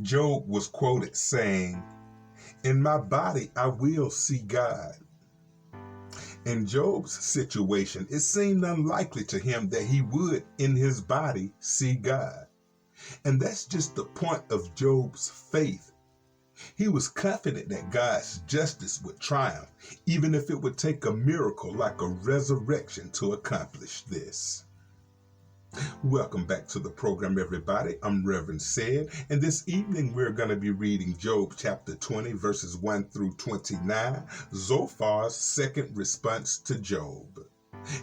Job was quoted saying, "In my body I will see God." In Job's situation, it seemed unlikely to him that he would, in his body, see God. And that's just the point of Job's faith. He was confident that God's justice would triumph, even if it would take a miracle like a resurrection to accomplish this. Welcome back to the program, everybody. I'm Reverend said, and this evening we're going to be reading Job chapter 20, verses 1 through 29, Zophar's second response to Job.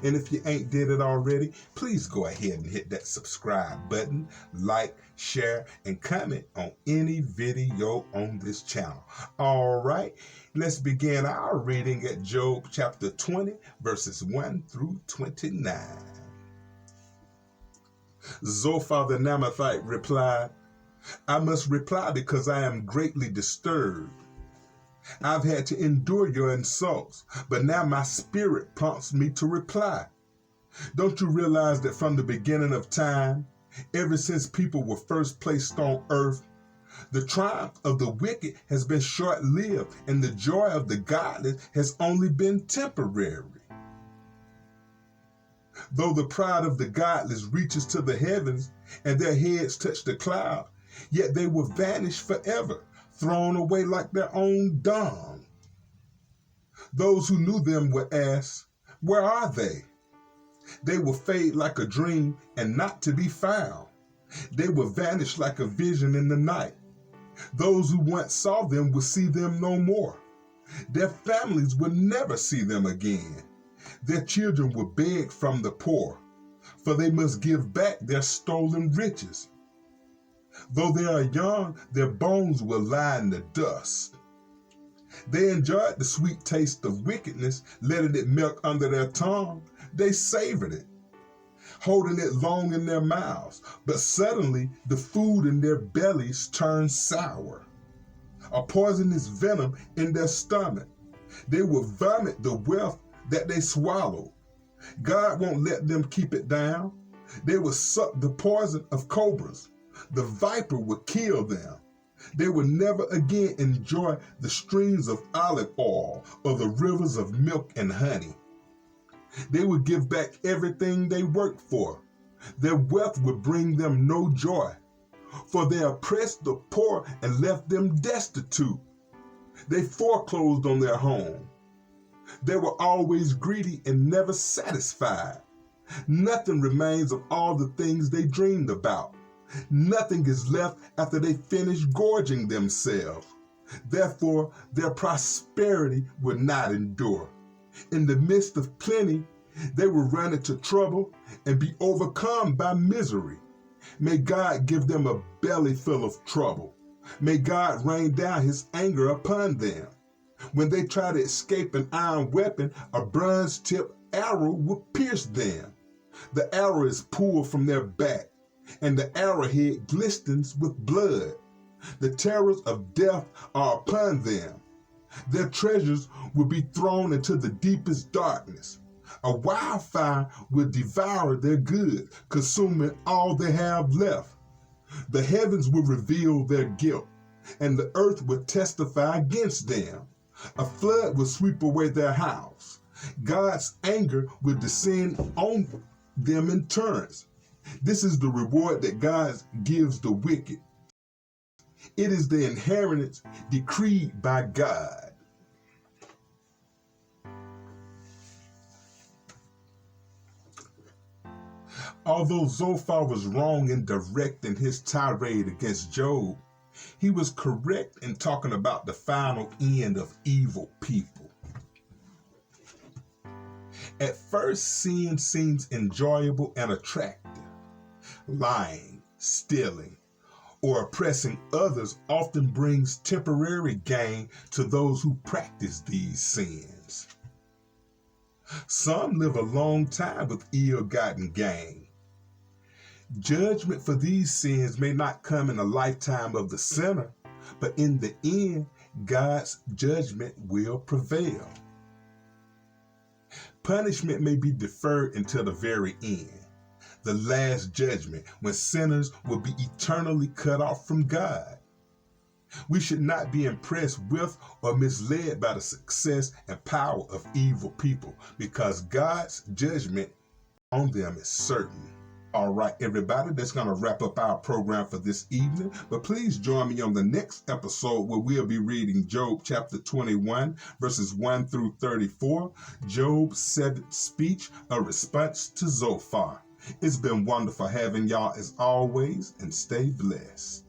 And if you ain't did it already, please go ahead and hit that subscribe button, like, share, and comment on any video on this channel. All right, let's begin our reading at Job chapter 20, verses 1 through 29. Zophar the Naamathite replied, "I must reply because I am greatly disturbed. I've had to endure your insults, but now my spirit prompts me to reply. Don't you realize that from the beginning of time, ever since people were first placed on earth, the triumph of the wicked has been short-lived and the joy of the godless has only been temporary? Though the pride of the godless reaches to the heavens and their heads touch the cloud, yet they will vanish forever, thrown away like their own dung. Those who knew them will ask, where are they? They will fade like a dream and not to be found. They will vanish like a vision in the night. Those who once saw them will see them no more. Their families will never see them again. Their children will beg from the poor, for they must give back their stolen riches. Though they are young, their bones will lie in the dust. They enjoyed the sweet taste of wickedness, letting it melt under their tongue. They savored it, holding it long in their mouths. But suddenly, the food in their bellies turned sour, a poisonous venom in their stomach. They will vomit the wealth that they swallowed. God won't let them keep it down. They will suck the poison of cobras. The viper will kill them. They will never again enjoy the streams of olive oil or the rivers of milk and honey. They will give back everything they worked for. Their wealth will bring them no joy, for they oppressed the poor and left them destitute. They foreclosed on their home. They were always greedy and never satisfied. Nothing remains of all the things they dreamed about. Nothing is left after they finish gorging themselves. Therefore, their prosperity will not endure. In the midst of plenty, they will run into trouble and be overcome by misery. May God give them a belly full of trouble. May God rain down his anger upon them. When they try to escape an iron weapon, a bronze-tipped arrow will pierce them. The arrow is pulled from their back, and the arrowhead glistens with blood. The terrors of death are upon them. Their treasures will be thrown into the deepest darkness. A wildfire will devour their goods, consuming all they have left. The heavens will reveal their guilt, and the earth will testify against them. A flood will sweep away their house. God's anger will descend on them in torrents. This is the reward that God gives the wicked. It is the inheritance decreed by God. Although Zophar was wrong in directing his tirade against Job, he was correct in talking about the final end of evil people. At first, sin seems enjoyable and attractive. Lying, stealing, or oppressing others often brings temporary gain to those who practice these sins. Some live a long time with ill-gotten gain. Judgment for these sins may not come in a lifetime of the sinner, but in the end, God's judgment will prevail. Punishment may be deferred until the very end, the last judgment, when sinners will be eternally cut off from God. We should not be impressed with or misled by the success and power of evil people, because God's judgment on them is certain. All right, everybody, that's going to wrap up our program for this evening. But please join me on the next episode where we'll be reading Job chapter 21, verses 1 through 34, Job's seventh speech, a response to Zophar. It's been wonderful having y'all as always, and stay blessed.